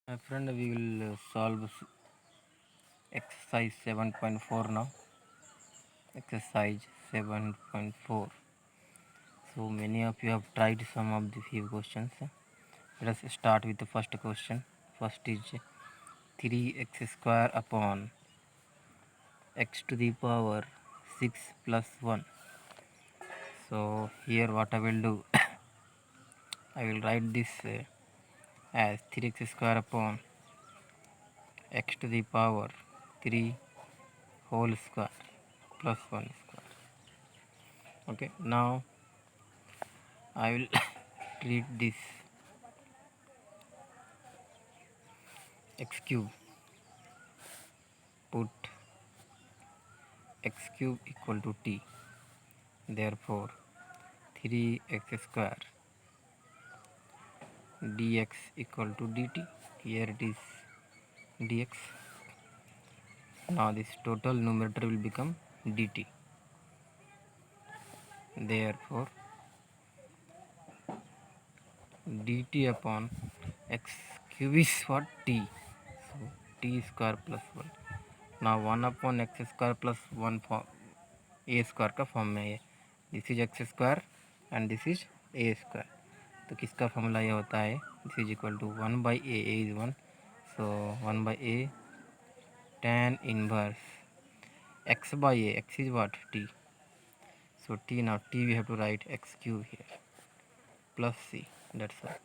My friend, we will solve exercise 7.4 now. Exercise 7.4. So many of you have tried some of the few questions. Let us start with the first question. First is 3x square upon x to the power 6 plus 1. So here what I will do, I will write this as 3x square upon x to the power 3 whole square plus 1 square. Okay, now I will treat this x cube, put x cube equal to t, therefore 3x square dx equal to dt. Here it is dx. Now this total numerator will become dt, therefore dt upon x cube is what? T. So t square plus 1. now 1 upon x square plus 1 form a square का form में है. This is x square and this is a square. तो किसका formula ये होता है? This is equal to 1 by a is 1. So 1 by a tan inverse x by a. X is what? T. So t, now t we have to write x cube here plus c. That's all.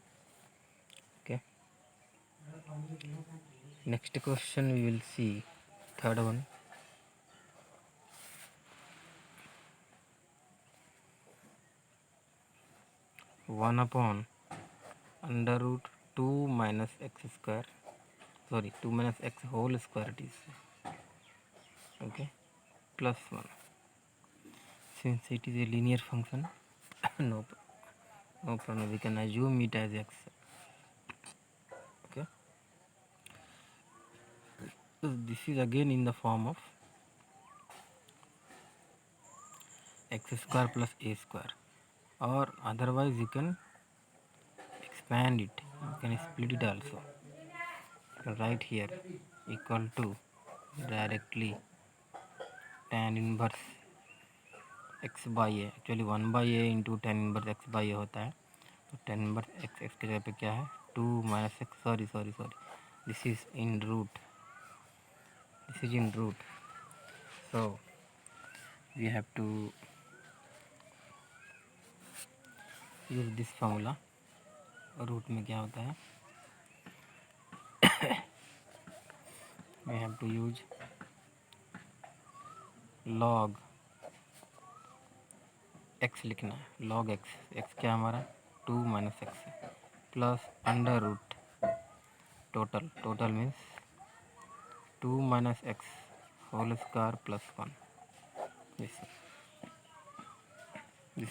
Okay. Next question we will see. Third one. 1 upon under root 2 minus x square. Sorry, 2 minus x whole square it is. Okay. Plus 1. Since it is a linear function, no problem. We can assume it as x. Okay. So this is again in the form of x square plus a square, or otherwise you can expand it, you can split it also. You can write here equal to directly tan inverse x by a. Actually 1 by a into tan inverse x by a होता है. तो tan inverse x x की जगह पे क्या है? 2 minus x. sorry, this is in root. So we have to use this formula. Root में क्या होता है? we have to use log x लिखना है. log x. x क्या हमारा? 2 minus x plus under root total means 2 minus x whole square plus 1. this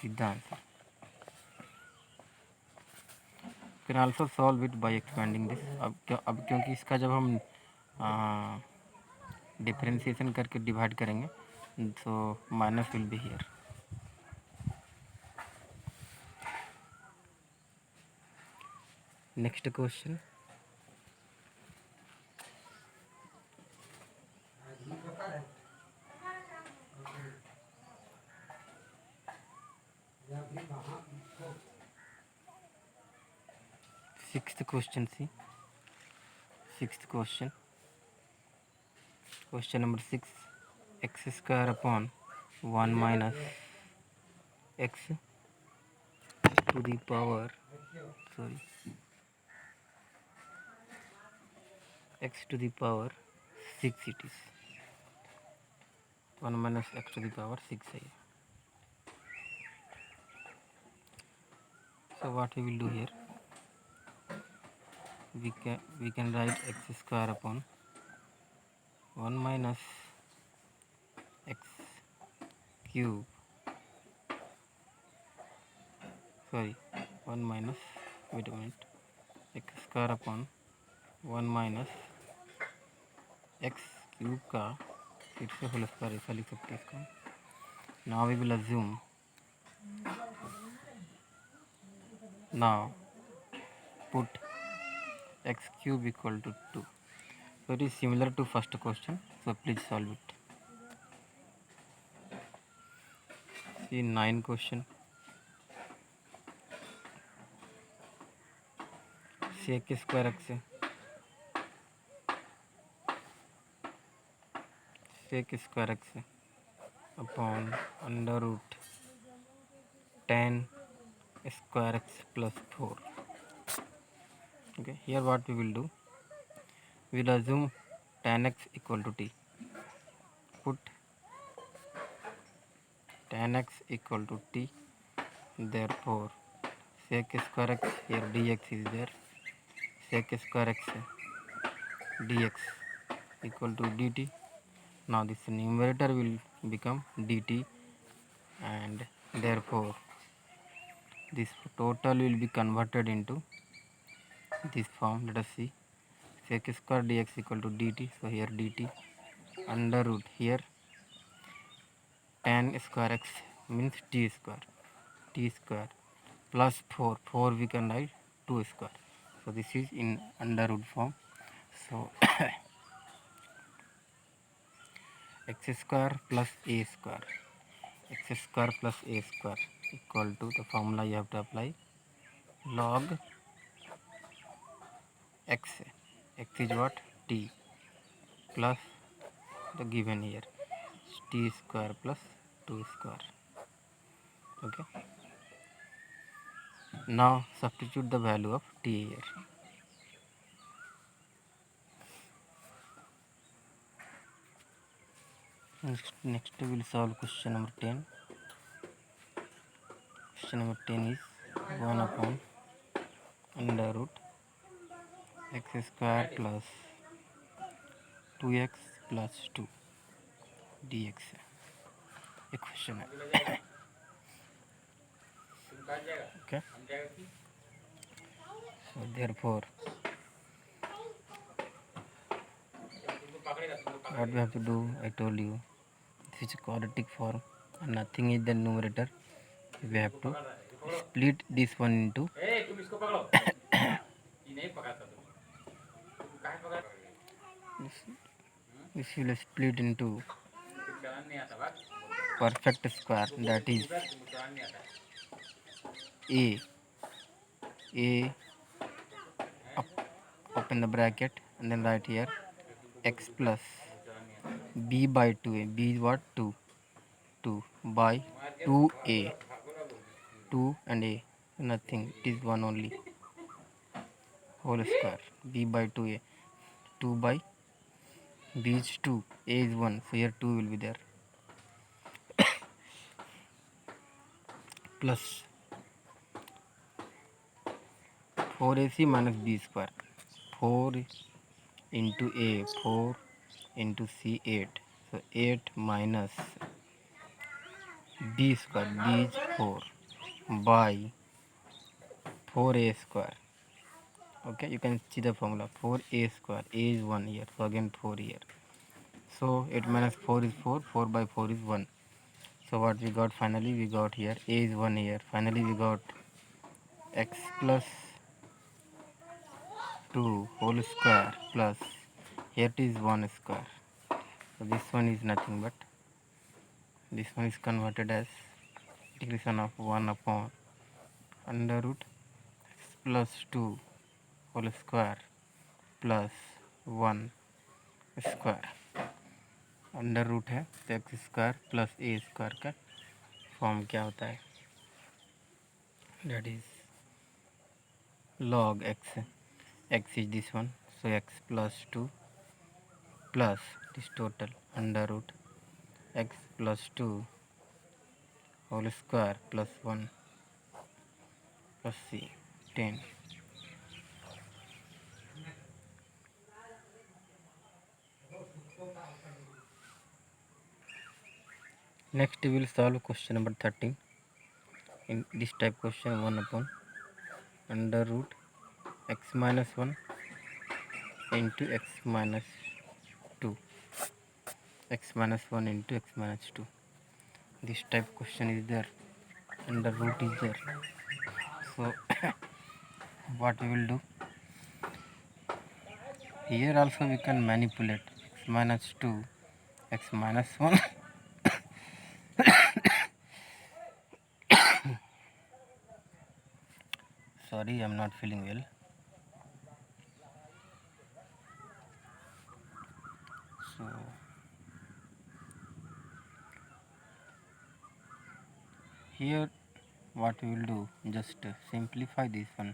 is the answer. You can also solve it by expanding this. अब क्योंकि इसका जब हम differentiation करके डिवाइड करेंगे तो minus will be here. Next question. Sixth question. Question number 6. X square upon 1 minus x to the power x to the power 6 it is. 1 minus x to the power 6 है. So what we will do here? We can write x square upon 1 minus x cube. 1 minus, wait a minute, x square upon 1 minus x cube का फिर से whole square ऐसा लिख सकते हैं इसको. Now we will assume, now put x cube equal to 2. So it is similar to first question, so please solve it. See 9 question. sec square x upon under root tan square x plus 4. Okay, here what we will do, we will assume tan x equal to t. Put tan x equal to t, therefore sec square x, here dx is there, sec square x dx equal to dt. Now this numerator will become dt, and therefore this total will be converted into this form. Let us see, sec square dx equal to dt, so here dt under root, here tan square x means t square plus 4 we can write 2 square, so this is in under root form. So x square plus a square equal to the formula you have to apply, log x is what, t, plus the given here t square plus 2 square. Okay, now substitute the value of t here. Next we will solve question number 10. Question number 10 is 1 upon under root x square plus 2x plus 2 dx equation है. Okay, so therefore what we have to do, I told you, this is a quadratic form and nothing is the numerator. We have to split this one into this will split into perfect square, that is a up, open the bracket and then write here x plus b by 2a, b is what, 2 by 2a, 2 and a nothing, it is 1 only, whole square, b by 2a, 2 by b is 2, a is 1, so here 2 will be there, plus 4ac minus b square, 4 into a, 4 into c, 8, so 8 minus b square, b is 4 by 4a square. Okay, you can see the formula, 4a square, a is 1 here, so again 4 here, so 8 minus 4 is 4, 4 by 4 is 1, so what we got finally, we got here a is 1 here, finally we got x plus 2 whole square plus here it is 1 square, so this one is nothing but this one is converted as integration of 1 upon under root x plus 2 whole square plus 1 square, under root है तो x square plus a square का form क्या होता है, that is log x is this one, so x plus 2 plus this total under root x plus 2 whole square plus 1 plus c 10. Next we will solve question number 13. In this type question, 1 upon under root x minus 1 into x minus 2, x minus 1 into x minus 2. This type question is there, under root is there. So what we will do, Here also we can manipulate x minus 2, x minus 1. Sorry, I'm not feeling well. So here what we will do, just simplify this one.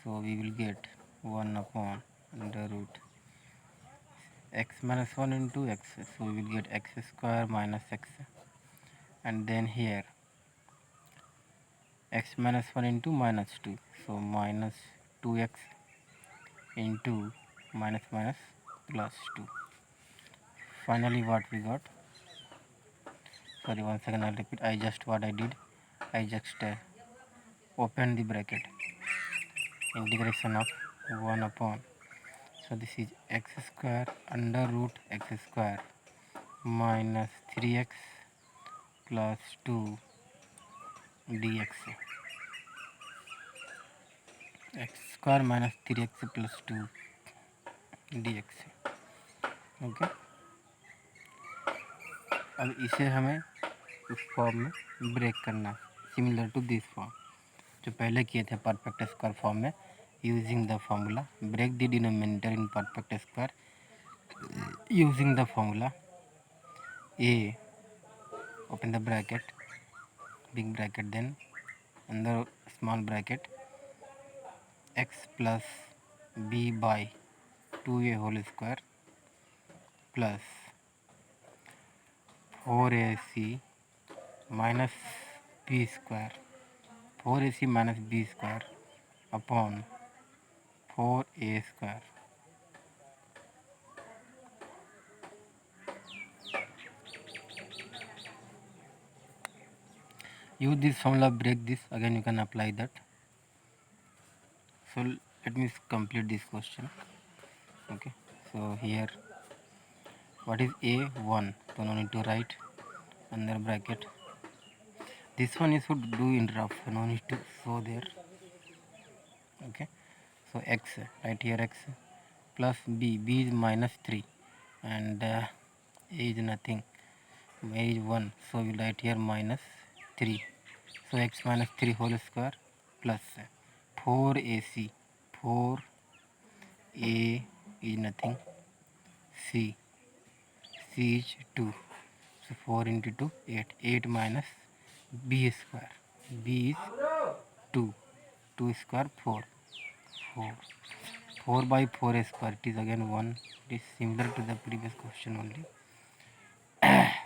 So we will get 1 upon under root x minus 1 into x. So we will get x square minus x, and then here x minus 1 into minus 2. So minus 2x into minus minus plus 2. Finally what we got, sorry, once again I'll repeat. What I did, I just opened the bracket, integration of 1 upon, so this is x square under root x square minus 3x plus 2 dx, x square minus 3x plus 2 dx. Okay, अब इसे हमें इस form में break करना है, similar to this form जो पहले किए थे परफेक्ट स्क्वायर फॉर्म में, using the formula break the denominator in perfect square using the formula a, open the bracket, big bracket, then under small bracket x plus b by 2a whole square plus 4ac minus b square, 4ac minus b square upon 4a square. Use this formula, break this, again you can apply that. So let me complete this question. Okay, so here what is a1, so no need to write under bracket. This one you should do in rough, no need to show there. Okay, so x, right here x plus b is minus 3 and a is nothing, a is 1, so we write here minus 3, so x minus 3 whole square plus 4ac, 4a is nothing, c is 2, so 4 into 2 8, 8 minus b square, b is 2, 2 square 4, 4 by 4 square, it is again 1, it is similar to the previous question only.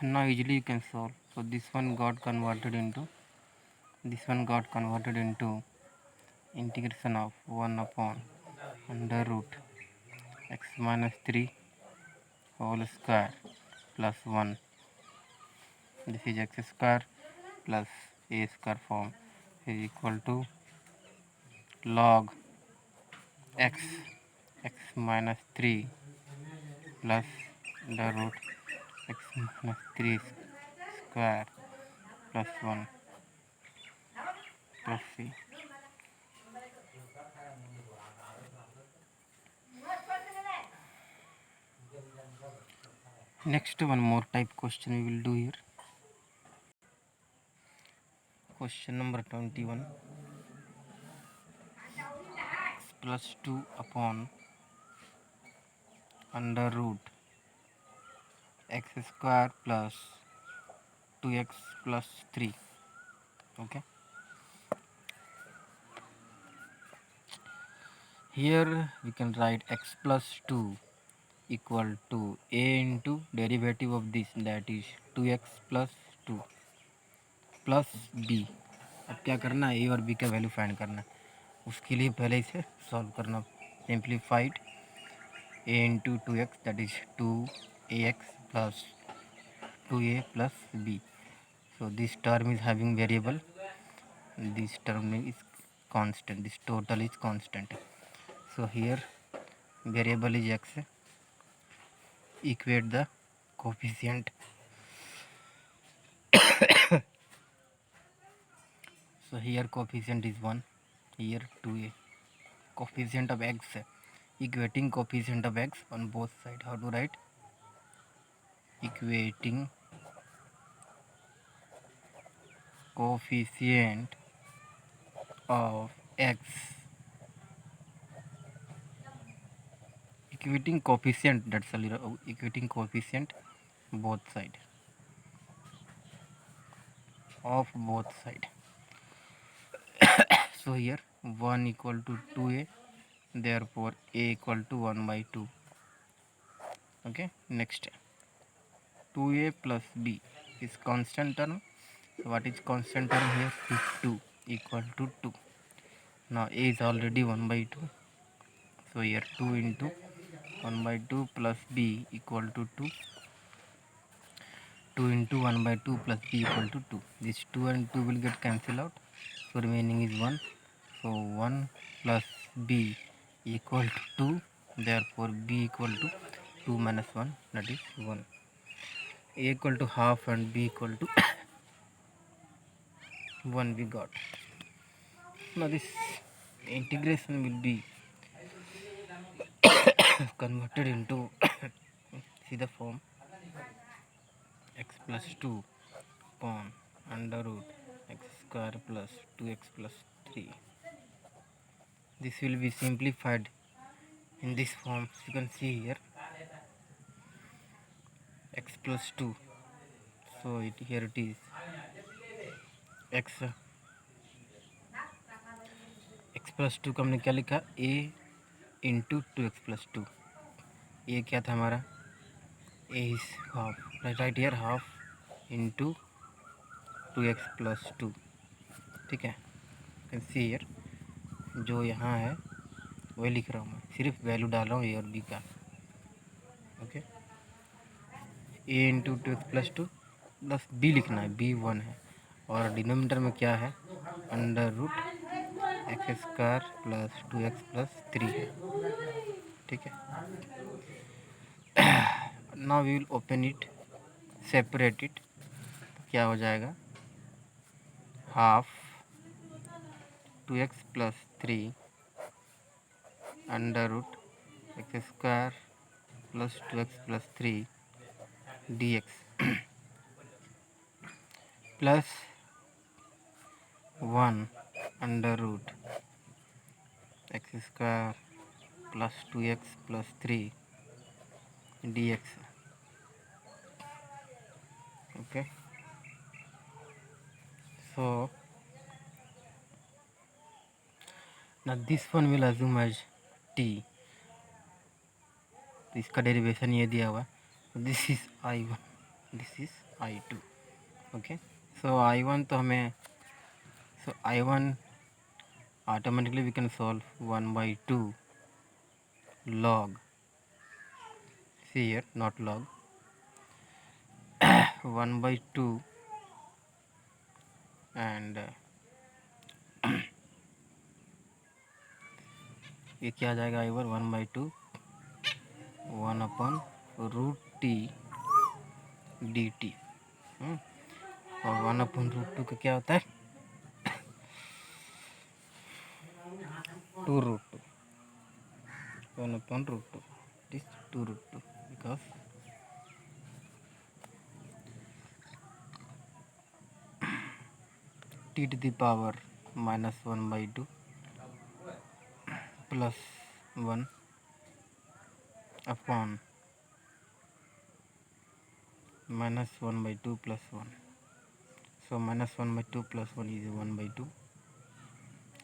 Now easily you can solve. So this one got converted into integration of 1 upon under root x minus 3 whole square plus 1, this is x square plus a square form is equal to log x minus 3 plus the root x minus 3 square plus 1 plus c. Next one more type question we will do here. Question number 21, x plus 2 upon under root x square plus 2x plus 3. Okay, here we can write x plus 2 equal to a into derivative of this, that is 2x plus 2 plus b. अब क्या करना है, a और b का value find करना है, उसके लिए पहले इसे सॉल्व करना, simplified a into 2x, that is 2ax plus 2a plus b. So this term is having variable, this term is constant, this total is constant. So here variable is x, equate the coefficient. So here coefficient is 1, here 2a, coefficient of x equating coefficient of x on both sides. How to write? Equating coefficient of x, equating coefficient, that's all, equating coefficient both side, of both side. So here 1 equal to 2a, therefore a equal to 1 by 2. Okay, next 2a plus b is constant term. So what is constant term here? Is 2 equal to 2. Now a is already 1 by 2, so here 2 into 1 by 2 plus b equal to 2. 2 into 1 by 2 plus b equal to 2. This 2 and 2 will get cancelled out, so remaining is 1. So 1 plus b equal to 2, therefore b equal to 2 minus 1, that is 1. A equal to half and b equal to 1 we got. Now this integration will be converted into see the form x plus 2 upon under root x square plus 2x plus 3. This will be simplified in this form. You can see here x plus 2, so here it is x plus 2 का हमने क्या लिखा? a into 2x plus 2. ये क्या था हमारा? a is half, right here half into 2x plus 2. ठीक है, कैन सी हियर जो यहाँ है वही लिख रहा हूँ मैं, सिर्फ वैल्यू डाल रहा हूँ ए और बी का. Okay, a into 2x plus 2 plus b लिखना है, b 1 है, और डिनोमिनेटर में क्या है? Under root x square plus 2x plus 3 है. ठीक है, now we will open it, separate it. क्या हो जाएगा? Half 2x plus 3 under root x square plus 2x plus 3 dx plus 1 under root x square plus 2x plus 3 dx. Okay, so now this one will assume as t. तो इसका derivation ये दिया हुआ, this is I1, this is I2. Okay, so I1 तो हमें, सो I1 automatically we can solve 1 by 2 log, see here not log, 1 by 2 and ये क्या आ जाएगा? I1 1 by 2 1 upon root t d t. और 1 upon रूट 2 का क्या होता है? 2 root 2. 1 upon root 2, it is 2 root 2, because t to the power minus 1 by 2 plus 1 upon minus 1 by 2 plus 1. So minus 1 by 2 plus 1 is 1 by 2.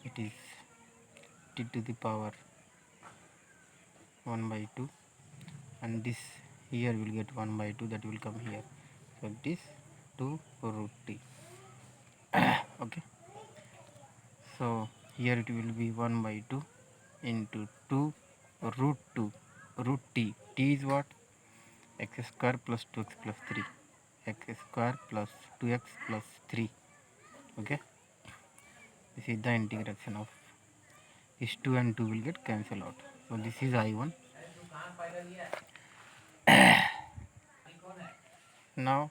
It is t to the power 1 by 2, and this here will get 1 by 2, that will come here. So it is 2 root t. Okay, so here it will be 1 by 2 into 2 root 2 root t. T is what? X square plus 2x plus 3, x square plus 2x plus 3. Okay, this is the integration of this. 2 and 2 will get cancelled out. So this is I1. Now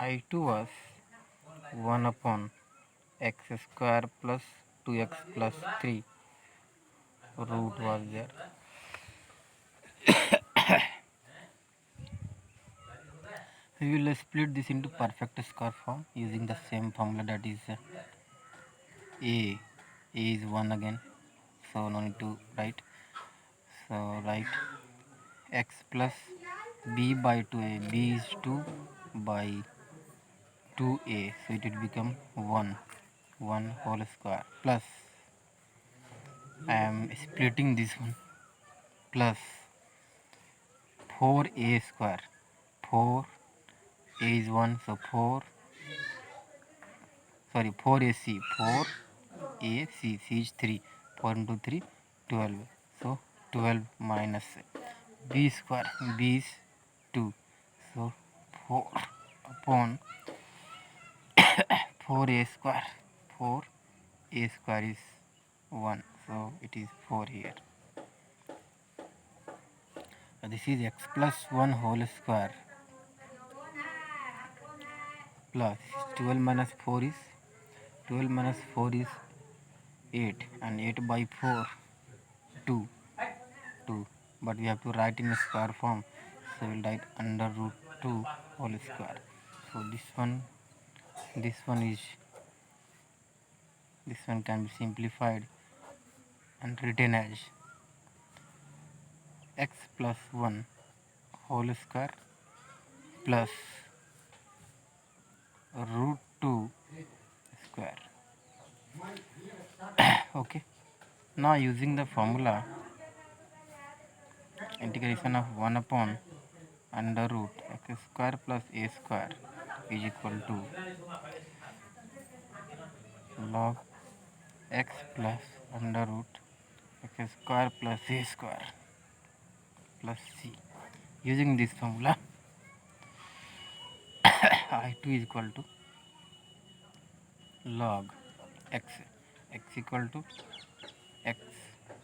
I2 was 1 upon x square plus 2x plus 3. root was there. We will split this into perfect square form using the same formula, that is a is 1 again, so no need to write. So write x plus b by 2a, b is 2 by 2a, so it will become 1 whole square, plus I am splitting this one, plus 4a square, 4 a is 1, so 4ac, 4ac, c is 3, 4 into 3, 12, so 12 minus b square, b is 2, so 4 upon 4a square, 4a square is 1, so it is 4 here. This is x plus 1 whole square plus 12 minus 4 is 8, and 8 by 4 2, but we have to write in a square form, so we'll write under root 2 whole square. So this one can be simplified and written as x plus 1 whole square plus root 2 square. Okay, now using the formula integration of 1 upon under root x square plus a square is equal to log x plus under root x square plus a square plus c. Using this formula, I2 is equal to log x equal to x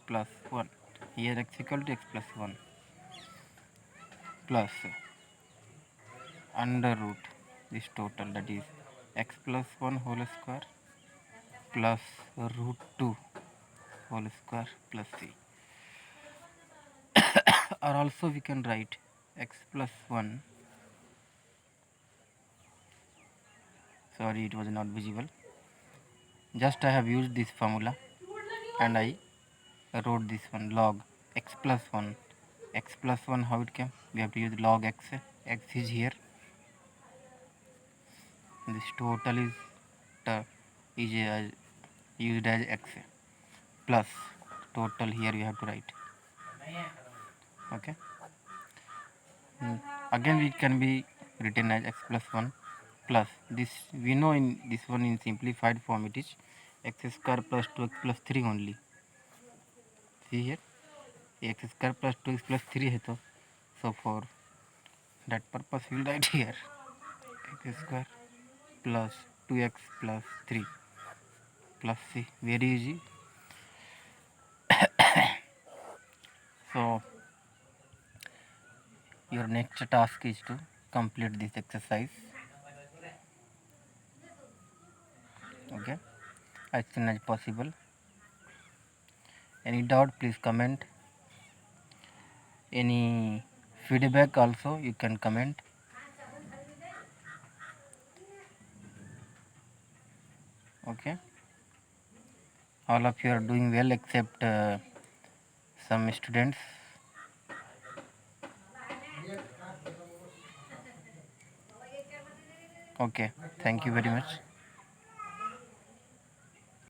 plus 1, here x equal to x plus 1 plus under root this total, that is x plus 1 whole square plus root 2 whole square plus c. Or also we can write x plus 1, sorry it was not visible, just I have used this formula and I wrote this one, log x plus 1. X plus 1, how it came? We have to use log x. X is here, this total is used as x plus total, here you have to write. Okay, again it can be written as x plus 1 plus this, we know in this one in simplified form it is x square plus 2x plus 3 only. See here, x square plus 2x plus 3 है तो, so for that purpose we will write here x square plus 2x plus 3 plus c, very easy. So your next task is to complete this exercise, okay, as soon as possible. Any doubt, please comment. Any feedback also you can comment. Okay, all of you are doing well except some students. Okay, thank you very much.